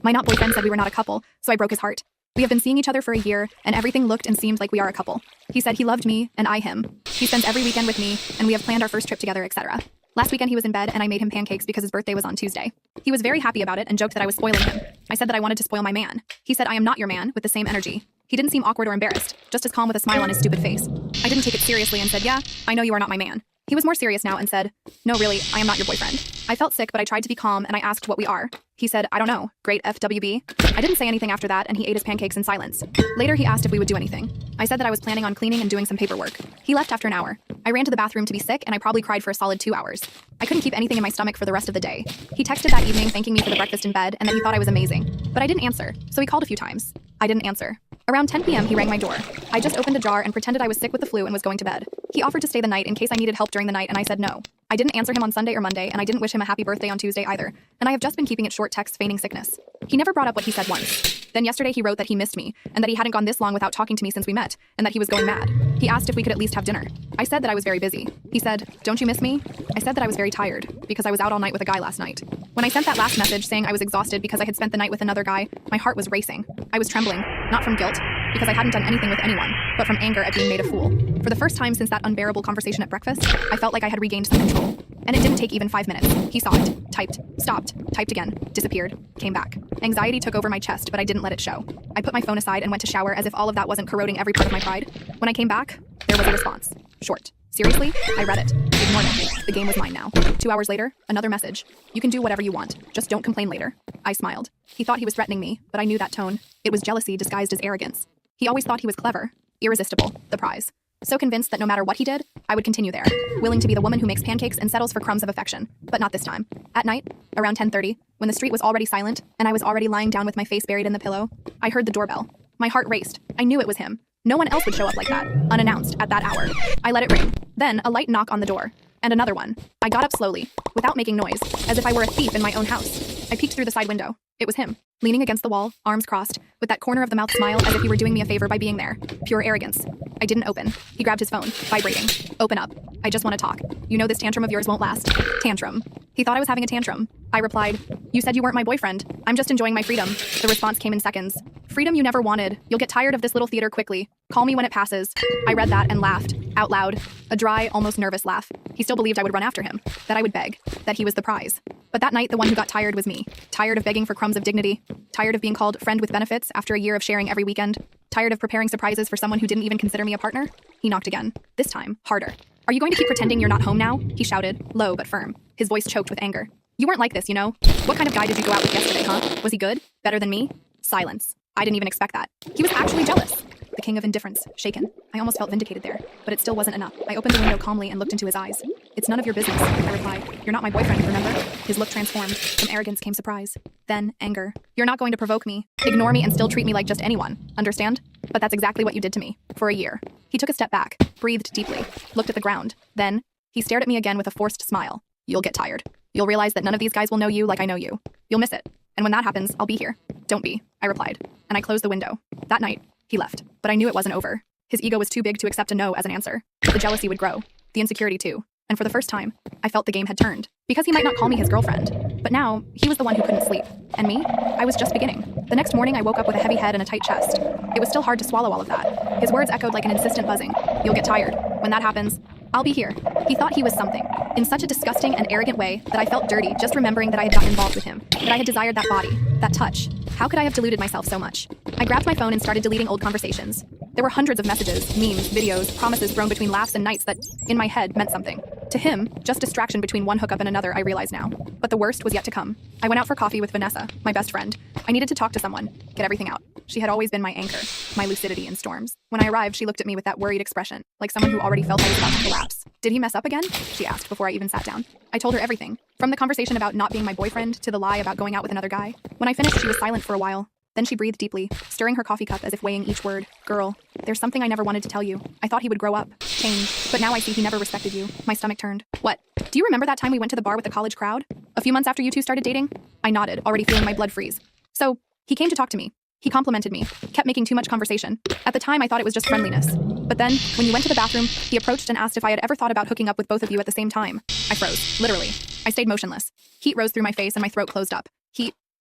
My not boyfriend said we were not a couple, so I broke his heart. We have been seeing each other for a year, and everything looked and seemed like we are a couple. He said he loved me, and I him. He spends every weekend with me, and we have planned our first trip together, etc. Last weekend he was in bed, and I made him pancakes because his birthday was on Tuesday. He was very happy about it and joked that I was spoiling him. I said that I wanted to spoil my man. He said I am not your man, with the same energy. He didn't seem awkward or embarrassed, just as calm with a smile on his stupid face. I didn't take it seriously and said, yeah, I know you are not my man. He was more serious now and said, no really, I am not your boyfriend. I felt sick, but I tried to be calm and I asked what we are. He said, I don't know, great FWB. I didn't say anything after that and he ate his pancakes in silence. Later he asked if we would do anything. I said that I was planning on cleaning and doing some paperwork. He left after an hour. I ran to the bathroom to be sick and I probably cried for a solid 2 hours. I couldn't keep anything in my stomach for the rest of the day. He texted that evening thanking me for the breakfast in bed and that he thought I was amazing. But I didn't answer, so he called a few times. I didn't answer. Around 10 p.m. he rang my door. I just opened a jar and pretended I was sick with the flu and was going to bed. He offered to stay the night in case I needed help during the night and I said no. I didn't answer him on Sunday or Monday and I didn't wish him a happy birthday on Tuesday either. And I have just been keeping it short texts feigning sickness. He never brought up what he said once. Then yesterday he wrote that he missed me and that he hadn't gone this long without talking to me since we met and that he was going mad. He asked if we could at least have dinner. I said that I was very busy. He said, don't you miss me? I said that I was very tired because I was out all night with a guy last night. When I sent that last message saying I was exhausted because I had spent the night with another guy, my heart was racing. I was trembling, not from guilt, because I hadn't done anything with anyone, but from anger at being made a fool. For the first time since that unbearable conversation at breakfast, I felt like I had regained some control. And it didn't take even 5 minutes. He saw it, typed, stopped, typed again, disappeared, came back. Anxiety took over my chest, but I didn't let it show. I put my phone aside and went to shower as if all of that wasn't corroding every part of my pride. When I came back, there was a response. Short. Seriously? I read it. Ignored it. The game was mine now. 2 hours later, another message. You can do whatever you want. Just don't complain later. I smiled. He thought he was threatening me, but I knew that tone. It was jealousy disguised as arrogance. He always thought he was clever. Irresistible. The prize. So convinced that no matter what he did, I would continue there, willing to be the woman who makes pancakes and settles for crumbs of affection. But not this time. At night, around 10:30, when the street was already silent and I was already lying down with my face buried in the pillow, I heard the doorbell. My heart raced. I knew it was him. No one else would show up like that, unannounced, at that hour. I let it ring. Then, a light knock on the door. And another one. I got up slowly, without making noise, as if I were a thief in my own house. I peeked through the side window. It was him, leaning against the wall, arms crossed, with that corner of the mouth smile as if he were doing me a favor by being there. Pure arrogance. I didn't open. He grabbed his phone, vibrating. Open up. I just want to talk. You know this tantrum of yours won't last. Tantrum. He thought I was having a tantrum. I replied, you said you weren't my boyfriend. I'm just enjoying my freedom. The response came in seconds. Freedom you never wanted. You'll get tired of this little theater quickly. Call me when it passes. I read that and laughed, out loud. A dry, almost nervous laugh. He still believed I would run after him, that I would beg, that he was the prize. But that night, the one who got tired was me. Tired of begging for crumbs of dignity. Tired of being called friend with benefits after a year of sharing every weekend. Tired of preparing surprises for someone who didn't even consider me a partner. He knocked again. This time, harder. Are you going to keep pretending you're not home now? He shouted, low but firm. His voice choked with anger. You weren't like this, you know? What kind of guy did you go out with yesterday, huh? Was he good? Better than me? Silence. I didn't even expect that. He was actually jealous. The king of indifference, shaken. I almost felt vindicated there, but it still wasn't enough. I opened the window calmly and looked into his eyes. It's none of your business, I replied. You're not my boyfriend, remember? His look transformed. From arrogance came surprise. Then, anger. You're not going to provoke me, ignore me, and still treat me like just anyone. Understand? But that's exactly what you did to me. For a year. He took a step back, breathed deeply, looked at the ground. Then, he stared at me again with a forced smile. You'll get tired. You'll realize that none of these guys will know you like I know you. You'll miss it. And when that happens, I'll be here. Don't be, I replied. And I closed the window. That night, he left. But I knew it wasn't over. His ego was too big to accept a no as an answer. The jealousy would grow. The insecurity too. And for the first time, I felt the game had turned. Because he might not call me his girlfriend. But now, he was the one who couldn't sleep. And me? I was just beginning. The next morning, I woke up with a heavy head and a tight chest. It was still hard to swallow all of that. His words echoed like an insistent buzzing. You'll get tired. When that happens, I'll be here. He thought he was something. In such a disgusting and arrogant way that I felt dirty just remembering that I had gotten involved with him. That I had desired that body. That touch. How could I have deluded myself so much? I grabbed my phone and started deleting old conversations. There were hundreds of messages, memes, videos, promises thrown between laughs and nights that, in my head, meant something. To him, just distraction between one hookup and another, I realize now. But the worst was yet to come. I went out for coffee with Vanessa, my best friend. I needed to talk to someone, get everything out. She had always been my anchor, my lucidity in storms. When I arrived, she looked at me with that worried expression, like someone who already felt I was about to collapse. Did he mess up again? She asked before I even sat down. I told her everything, from the conversation about not being my boyfriend to the lie about going out with another guy. When I finished, she was silent for a while. Then she breathed deeply, stirring her coffee cup as if weighing each word. Girl, there's something I never wanted to tell you. I thought he would grow up, change, but now I see he never respected you. My stomach turned. What? Do you remember that time we went to the bar with the college crowd? A few months after you two started dating? I nodded, already feeling my blood freeze. So, he came to talk to me. He complimented me, kept making too much conversation. At the time, I thought it was just friendliness. But then, when you went to the bathroom, he approached and asked if I had ever thought about hooking up with both of you at the same time. I froze, literally. I stayed motionless. Heat rose through my face and my throat closed up.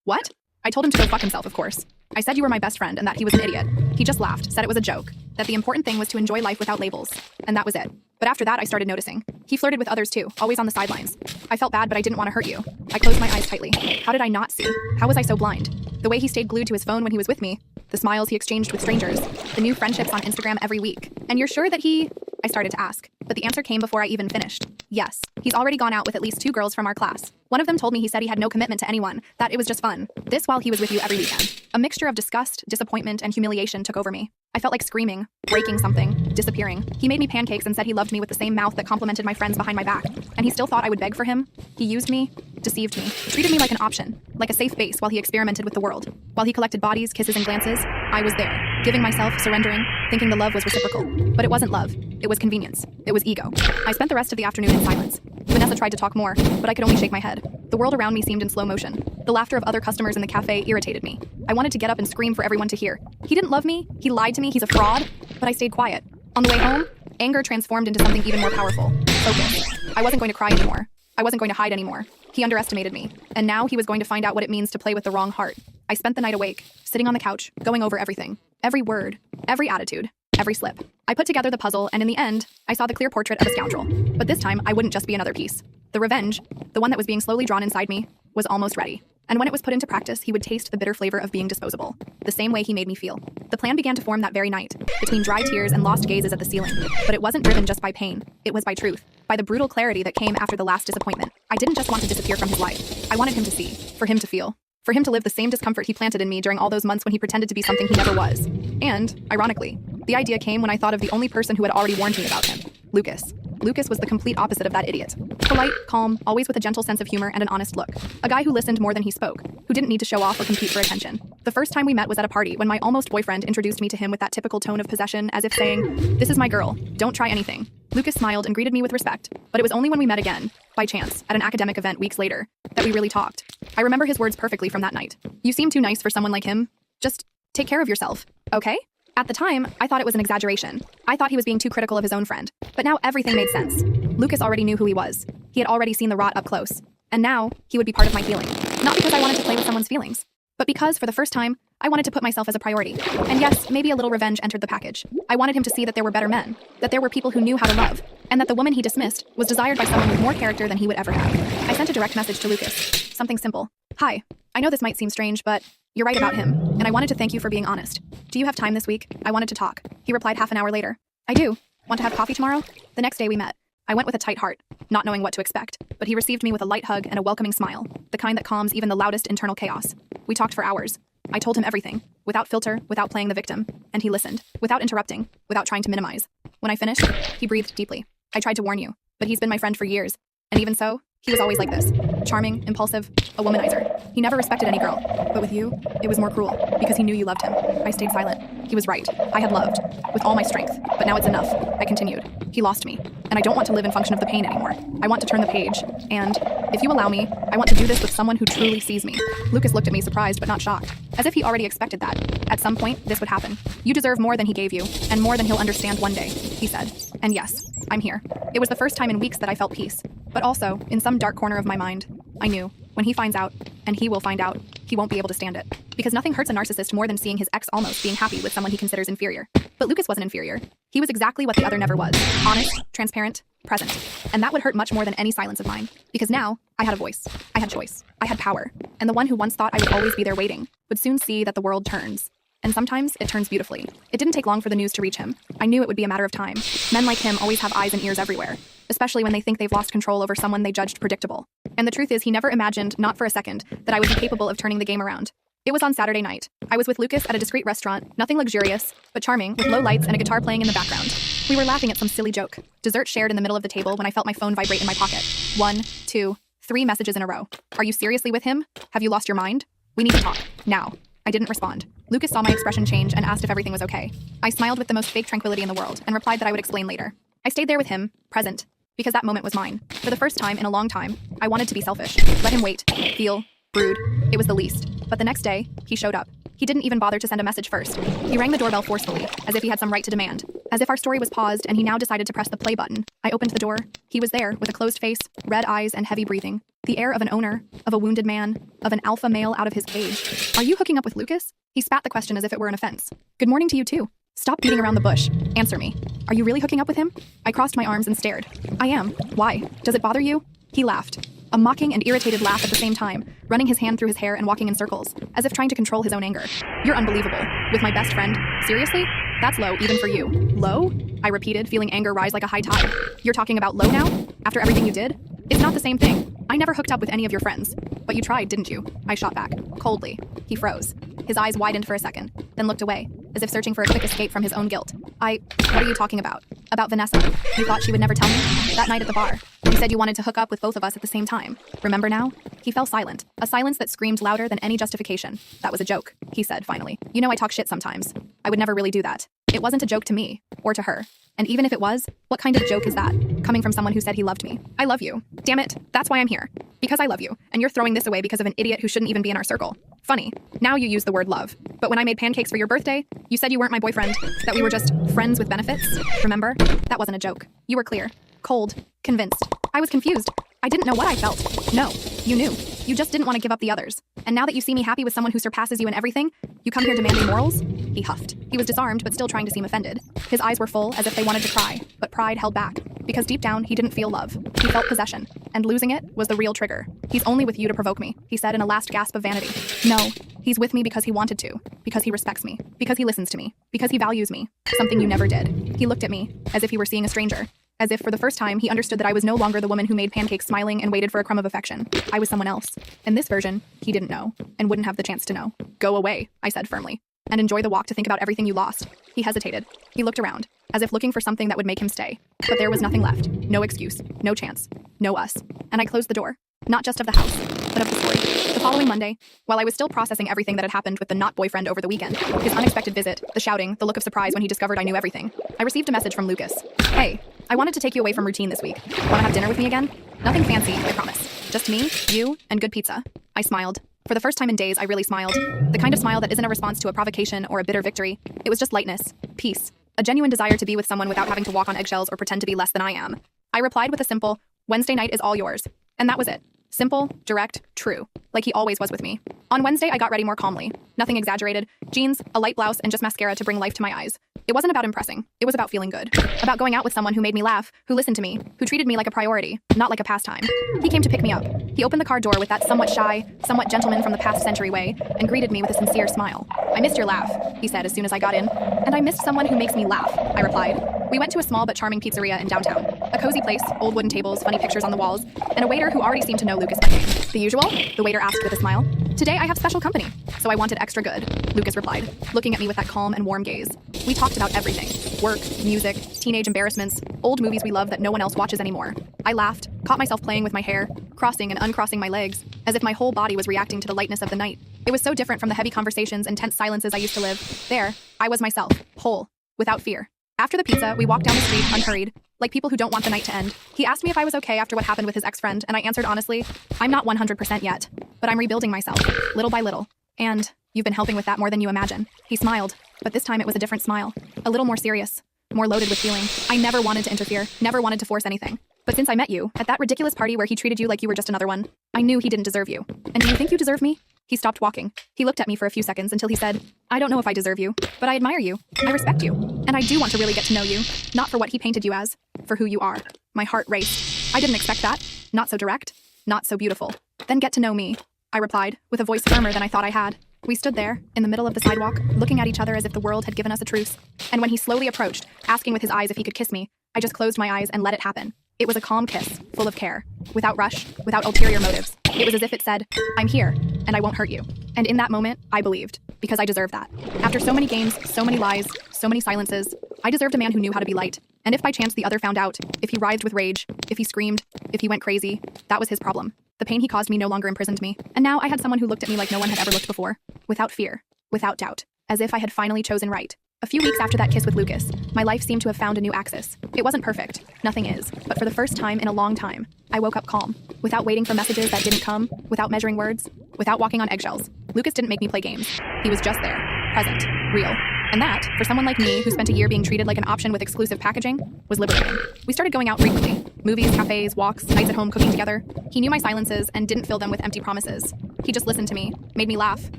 What? I told him to go fuck himself, of course. I said you were my best friend and that he was an idiot. He just laughed, said it was a joke, that the important thing was to enjoy life without labels. And that was it. But after that, I started noticing. He flirted with others too, always on the sidelines. I felt bad, but I didn't want to hurt you. I closed my eyes tightly. How did I not see? How was I so blind? The way he stayed glued to his phone when he was with me, the smiles he exchanged with strangers, the new friendships on Instagram every week. And you're sure that I started to ask, but the answer came before I even finished. Yes, he's already gone out with at least 2 girls from our class. One of them told me he said he had no commitment to anyone, that it was just fun. This while he was with you every weekend. A mixture of disgust, disappointment, and humiliation took over me. I felt like screaming, breaking something, disappearing. He made me pancakes and said he loved me with the same mouth that complimented my friends behind my back. And he still thought I would beg for him? He used me, deceived me, treated me like an option, like a safe base while he experimented with the world. While he collected bodies, kisses, and glances, I was there, giving myself, surrendering, thinking the love was reciprocal. But it wasn't love. It was convenience. It was ego. I spent the rest of the afternoon in silence. Vanessa tried to talk more, but I could only shake my head. The world around me seemed in slow motion. The laughter of other customers in the cafe irritated me. I wanted to get up and scream for everyone to hear. He didn't love me, he lied to me, he's a fraud, but I stayed quiet. On the way home, anger transformed into something even more powerful. Focus. I wasn't going to cry anymore. I wasn't going to hide anymore. He underestimated me, and now he was going to find out what it means to play with the wrong heart. I spent the night awake, sitting on the couch, going over everything. Every word, every attitude, every slip. I put together the puzzle, and in the end, I saw the clear portrait of a scoundrel. But this time, I wouldn't just be another piece. The revenge, the one that was being slowly drawn inside me, was almost ready. And when it was put into practice, he would taste the bitter flavor of being disposable, the same way he made me feel. The plan began to form that very night, between dry tears and lost gazes at the ceiling. But it wasn't driven just by pain, it was by truth, by the brutal clarity that came after the last disappointment. I didn't just want to disappear from his life. I wanted him to see, for him to feel, for him to live the same discomfort he planted in me during all those months when he pretended to be something he never was. And, ironically, the idea came when I thought of the only person who had already warned me about him, Lucas. Lucas was the complete opposite of that idiot. Polite, calm, always with a gentle sense of humor and an honest look. A guy who listened more than he spoke, who didn't need to show off or compete for attention. The first time we met was at a party when my almost boyfriend introduced me to him with that typical tone of possession, as if saying, "This is my girl, don't try anything." Lucas smiled and greeted me with respect, but it was only when we met again, by chance, at an academic event weeks later, that we really talked. I remember his words perfectly from that night. "You seem too nice for someone like him. Just take care of yourself, okay?" At the time, I thought it was an exaggeration. I thought he was being too critical of his own friend. But now everything made sense. Lucas already knew who he was. He had already seen the rot up close. And now, he would be part of my healing. Not because I wanted to play with someone's feelings, but because, for the first time, I wanted to put myself as a priority. And yes, maybe a little revenge entered the package. I wanted him to see that there were better men, that there were people who knew how to love, and that the woman he dismissed was desired by someone with more character than he would ever have. I sent a direct message to Lucas. Something simple. "Hi, I know this might seem strange, but you're right about him, and I wanted to thank you for being honest. Do you have time this week? I wanted to talk." He replied half an hour later. "I do. Want to have coffee tomorrow?" The next day we met. I went with a tight heart, not knowing what to expect, but he received me with a light hug and a welcoming smile, the kind that calms even the loudest internal chaos. We talked for hours. I told him everything, without filter, without playing the victim, and he listened, without interrupting, without trying to minimize. When I finished, he breathed deeply. "I tried to warn you, but he's been my friend for years, and even so, he was always like this. Charming, impulsive, a womanizer. He never respected any girl. But with you, it was more cruel, because he knew you loved him." I stayed silent. He was right. I had loved, with all my strength. But now it's enough. I continued. "He lost me, and I don't want to live in function of the pain anymore. I want to turn the page, and, if you allow me, I want to do this with someone who truly sees me." Lucas looked at me surprised but not shocked, as if he already expected that. At some point, this would happen. "You deserve more than he gave you, and more than he'll understand one day," he said. And yes, I'm here. It was the first time in weeks that I felt peace. But also, in some dark corner of my mind, I knew, when he finds out, and he will find out, he won't be able to stand it. Because nothing hurts a narcissist more than seeing his ex almost being happy with someone he considers inferior. But Lucas wasn't inferior. He was exactly what the other never was. Honest, transparent, present. And that would hurt much more than any silence of mine. Because now, I had a voice. I had choice. I had power. And the one who once thought I would always be there waiting would soon see that the world turns. And sometimes it turns beautifully. It didn't take long for the news to reach him. I knew it would be a matter of time. Men like him always have eyes and ears everywhere, especially when they think they've lost control over someone they judged predictable. And the truth is, he never imagined, not for a second, that I would be capable of turning the game around. It was on Saturday night. I was with Lucas at a discreet restaurant, nothing luxurious, but charming, with low lights and a guitar playing in the background. We were laughing at some silly joke. Dessert shared in the middle of the table when I felt my phone vibrate in my pocket. 1, 2, 3 messages in a row. "Are you seriously with him? Have you lost your mind? We need to talk. Now." I didn't respond. Lucas saw my expression change and asked if everything was okay. I smiled with the most fake tranquility in the world and replied that I would explain later. I stayed there with him, present, because that moment was mine. For the first time in a long time, I wanted to be selfish. Let him wait, feel, brood. It was the least. But the next day, he showed up. He didn't even bother to send a message first. He rang the doorbell forcefully, as if he had some right to demand. as if our story was paused and he now decided to press the play button. I opened the door. He was there, with a closed face, red eyes, and heavy breathing. The air of an owner, of a wounded man, of an alpha male out of his cage. "Are you hooking up with Lucas?" He spat the question as if it were an offense. "Good morning to you too. Stop beating around the bush. Answer me. Are you really hooking up with him?" I crossed my arms and stared. "I am. Why? Does it bother you?" He laughed. A mocking and irritated laugh at the same time, running his hand through his hair and walking in circles, as if trying to control his own anger. "You're unbelievable. With my best friend? Seriously? That's low even for you." "Low?" I repeated, feeling anger rise like a high tide. "You're talking about low now? After everything you did? It's not the same thing. I never hooked up with any of your friends. But you tried, didn't you?" I shot back, coldly. He froze. His eyes widened for a second, then looked away, as if searching for a quick escape from his own guilt. What are you talking about? About Vanessa? You thought she would never tell me? That night at the bar. You said you wanted to hook up with both of us at the same time. Remember now? He fell silent, a silence that screamed louder than any justification. "That was a joke," he said finally. "You know I talk shit sometimes. I would never really do that. It wasn't a joke to me, or to her. And even if it was, what kind of joke is that, coming from someone who said he loved me? I love you. Damn it, that's why I'm here. Because I love you, and you're throwing this away because of an idiot who shouldn't even be in our circle. Funny, now you use the word love. But when I made pancakes for your birthday, you said you weren't my boyfriend, that we were just friends with benefits. Remember? That wasn't a joke. You were clear, cold, convinced. I was confused. I didn't know what I felt. No, you knew. You just didn't want to give up the others. And now that you see me happy with someone who surpasses you in everything, you come here demanding morals?" He huffed. He was disarmed, but still trying to seem offended. His eyes were full, as if they wanted to cry, but pride held back. Because deep down, he didn't feel love. He felt possession. And losing it was the real trigger. "He's only with you to provoke me," he said in a last gasp of vanity. "No, he's with me because he wanted to. Because he respects me. Because he listens to me. Because he values me. Something you never did." He looked at me, as if he were seeing a stranger. As if for the first time, he understood that I was no longer the woman who made pancakes smiling and waited for a crumb of affection. I was someone else. In this version, he didn't know, and wouldn't have the chance to know. "Go away," I said firmly, "and enjoy the walk to think about everything you lost." He hesitated. He looked around, as if looking for something that would make him stay. But there was nothing left. No excuse. No chance. No us. And I closed the door. Not just of the house, but of the story. The following Monday, while I was still processing everything that had happened with the not-boyfriend over the weekend, his unexpected visit, the shouting, the look of surprise when he discovered I knew everything, I received a message from Lucas. "Hey, I wanted to take you away from routine this week. Want to have dinner with me again? Nothing fancy, I promise. Just me, you, and good pizza." I smiled. For the first time in days, I really smiled. The kind of smile that isn't a response to a provocation or a bitter victory. It was just lightness, peace, a genuine desire to be with someone without having to walk on eggshells or pretend to be less than I am. I replied with a simple, "Wednesday night is all yours." And that was it. Simple, direct, true, like he always was with me. On Wednesday, I got ready more calmly. Nothing exaggerated. Jeans, a light blouse, and just mascara to bring life to my eyes. It wasn't about impressing. It was about feeling good. About going out with someone who made me laugh, who listened to me, who treated me like a priority, not like a pastime. He came to pick me up. He opened the car door with that somewhat shy, somewhat gentleman from the past century way, and greeted me with a sincere smile. "I missed your laugh," he said as soon as I got in. "And I missed someone who makes me laugh," I replied. We went to a small but charming pizzeria in downtown. A cozy place, old wooden tables, funny pictures on the walls, and a waiter who already seemed to know Lucas by name. "The usual?" the waiter asked with a smile. "Today I have special company, so I wanted extra good," Lucas replied, looking at me with that calm and warm gaze. We talked about everything. Work, music, teenage embarrassments, old movies we love that no one else watches anymore. I laughed, caught myself playing with my hair, crossing and uncrossing my legs, as if my whole body was reacting to the lightness of the night. It was so different from the heavy conversations and tense silences I used to live. There, I was myself, whole, without fear. After the pizza, we walked down the street, unhurried, like people who don't want the night to end. He asked me if I was okay after what happened with his ex-friend, and I answered honestly, "I'm not 100% yet, but I'm rebuilding myself, little by little. And you've been helping with that more than you imagine." He smiled, but this time it was a different smile, a little more serious, more loaded with feeling. "I never wanted to interfere, never wanted to force anything. But since I met you, at that ridiculous party where he treated you like you were just another one, I knew he didn't deserve you. And do you think you deserve me?" He stopped walking. He looked at me for a few seconds until he said, "I don't know if I deserve you, but I admire you. I respect you. And I do want to really get to know you, not for what he painted you as, for who you are." My heart raced. I didn't expect that. Not so direct. Not so beautiful. "Then get to know me," I replied, with a voice firmer than I thought I had. We stood there, in the middle of the sidewalk, looking at each other as if the world had given us a truce. And when he slowly approached, asking with his eyes if he could kiss me, I just closed my eyes and let it happen. It was a calm kiss, full of care, without rush, without ulterior motives. It was as if it said, "I'm here, and I won't hurt you." And in that moment, I believed, because I deserved that. After so many games, so many lies, so many silences, I deserved a man who knew how to be light. And if by chance the other found out, if he writhed with rage, if he screamed, if he went crazy, that was his problem. The pain he caused me no longer imprisoned me. And now I had someone who looked at me like no one had ever looked before. Without fear, without doubt, as if I had finally chosen right. A few weeks after that kiss with Lucas, my life seemed to have found a new axis. It wasn't perfect, nothing is, but for the first time in a long time, I woke up calm, without waiting for messages that didn't come, without measuring words, without walking on eggshells. Lucas didn't make me play games. He was just there, present, real. And that, for someone like me who spent a year being treated like an option with exclusive packaging, was liberating. We started going out frequently. Movies, cafes, walks, nights at home cooking together. He knew my silences and didn't fill them with empty promises. He just listened to me, made me laugh,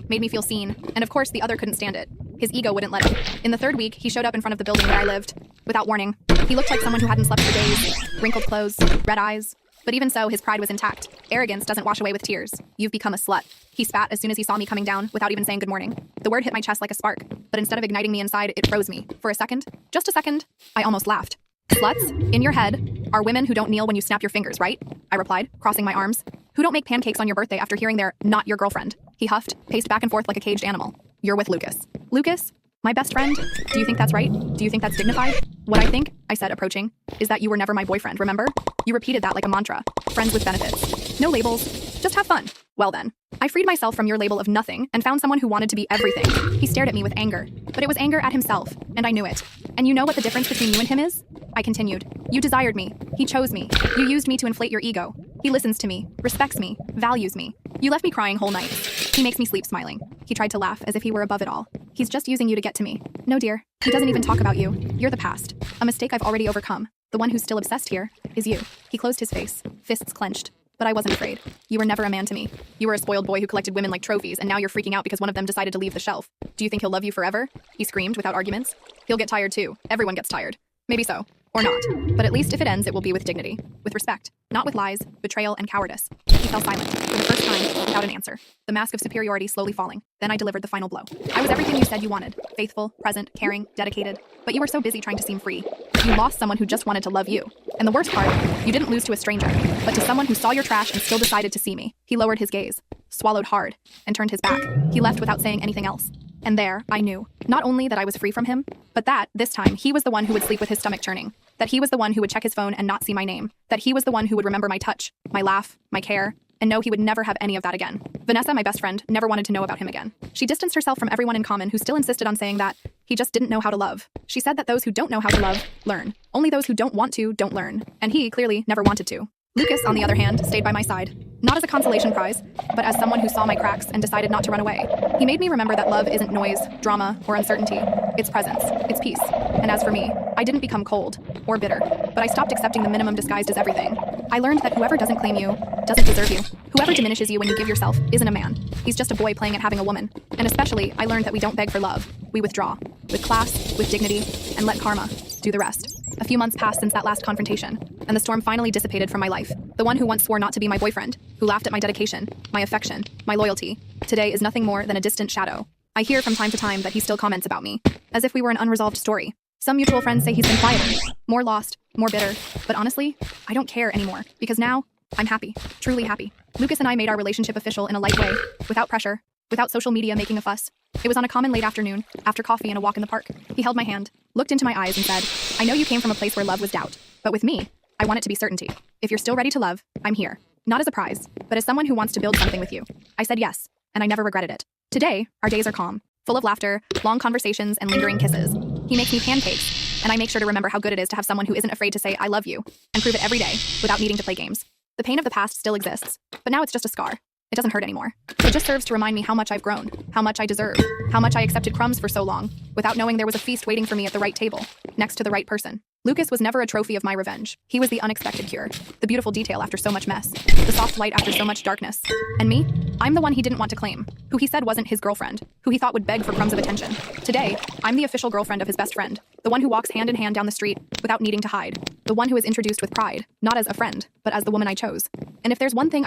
made me feel seen, and of course the other couldn't stand it. His ego wouldn't let him. In the 3rd week, he showed up in front of the building where I lived. Without warning. He looked like someone who hadn't slept for days. Wrinkled clothes, red eyes. But even so, his pride was intact. Arrogance doesn't wash away with tears. You've become a slut. He spat as soon as he saw me coming down, without even saying good morning. The word hit my chest like a spark, but instead of igniting me inside, it froze me. For a second, just a second, I almost laughed. Sluts, in your head, are women who don't kneel when you snap your fingers, right? I replied, crossing my arms. Who don't make pancakes on your birthday after hearing they're not your girlfriend? He huffed, paced back and forth like a caged animal. You're with Lucas. Lucas? My best friend? Do you think that's right? Do you think that's dignified? What I think, I said, approaching, is that you were never my boyfriend, remember? You repeated that like a mantra. Friends with benefits. No labels. Just have fun. Well then. I freed myself from your label of nothing and found someone who wanted to be everything. He stared at me with anger. But it was anger at himself, and I knew it. And you know what the difference between you and him is? I continued. You desired me. He chose me. You used me to inflate your ego. He listens to me, respects me, values me. You left me crying whole nights. He makes me sleep smiling. He tried to laugh as if he were above it all. He's just using you to get to me. No, dear. He doesn't even talk about you. You're the past. A mistake I've already overcome. The one who's still obsessed here is you. He closed his face, fists clenched. But I wasn't afraid. You were never a man to me. You were a spoiled boy who collected women like trophies, and now you're freaking out because one of them decided to leave the shelf. Do you think he'll love you forever? He screamed without arguments. He'll get tired too. Everyone gets tired. Maybe so. Or not. But at least if it ends, it will be with dignity. With respect. Not with lies, betrayal, and cowardice. He fell silent, for the first time, without an answer. The mask of superiority slowly falling. Then I delivered the final blow. I was everything you said you wanted. Faithful, present, caring, dedicated. But you were so busy trying to seem free. You lost someone who just wanted to love you. And the worst part, you didn't lose to a stranger, but to someone who saw your trash and still decided to see me. He lowered his gaze, swallowed hard, and turned his back. He left without saying anything else. And there, I knew, not only that I was free from him, but that, this time, he was the one who would sleep with his stomach churning. That he was the one who would check his phone and not see my name. That he was the one who would remember my touch, my laugh, my care, and know he would never have any of that again. Vanessa, my best friend, never wanted to know about him again. She distanced herself from everyone in common who still insisted on saying that he just didn't know how to love. She said that those who don't know how to love, learn. Only those who don't want to, don't learn. And he, clearly, never wanted to. Lucas, on the other hand, stayed by my side. Not as a consolation prize, but as someone who saw my cracks and decided not to run away. He made me remember that love isn't noise, drama, or uncertainty. It's presence. It's peace. And as for me, I didn't become cold or bitter, but I stopped accepting the minimum disguised as everything. I learned that whoever doesn't claim you doesn't deserve you. Whoever diminishes you when you give yourself isn't a man. He's just a boy playing at having a woman. And especially, I learned that we don't beg for love. We withdraw. With class, with dignity, and let karma do the rest. A few months passed since that last confrontation, and the storm finally dissipated from my life. The one who once swore not to be my boyfriend, who laughed at my dedication, my affection, my loyalty, today is nothing more than a distant shadow. I hear from time to time that he still comments about me, as if we were an unresolved story. Some mutual friends say he's been quieter, more lost, more bitter, but honestly, I don't care anymore, because now, I'm happy, truly happy. Lucas and I made our relationship official in a light way, without pressure, without social media making a fuss. It was on a common late afternoon, after coffee and a walk in the park. He held my hand, looked into my eyes and said, I know you came from a place where love was doubt, but with me, I want it to be certainty. If you're still ready to love, I'm here. Not as a prize, but as someone who wants to build something with you. I said yes, and I never regretted it. Today, our days are calm, full of laughter, long conversations, and lingering kisses. He makes me pancakes, and I make sure to remember how good it is to have someone who isn't afraid to say I love you, and prove it every day, without needing to play games. The pain of the past still exists, but now it's just a scar. It doesn't hurt anymore. It just serves to remind me how much I've grown, how much I deserve, how much I accepted crumbs for so long, without knowing there was a feast waiting for me at the right table, next to the right person. Lucas was never a trophy of my revenge. He was the unexpected cure, the beautiful detail after so much mess, the soft light after so much darkness. And me? I'm the one he didn't want to claim, who he said wasn't his girlfriend, who he thought would beg for crumbs of attention. Today, I'm the official girlfriend of his best friend, the one who walks hand in hand down the street without needing to hide, the one who is introduced with pride, not as a friend, but as the woman I chose. And if there's one thing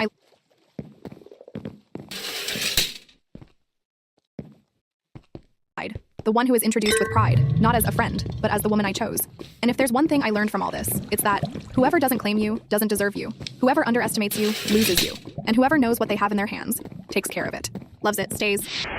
the one who is introduced with pride, not as a friend, but as the woman I chose. And if there's one thing I learned from all this, it's that whoever doesn't claim you doesn't deserve you. Whoever underestimates you loses you. And whoever knows what they have in their hands takes care of it. Loves it, stays.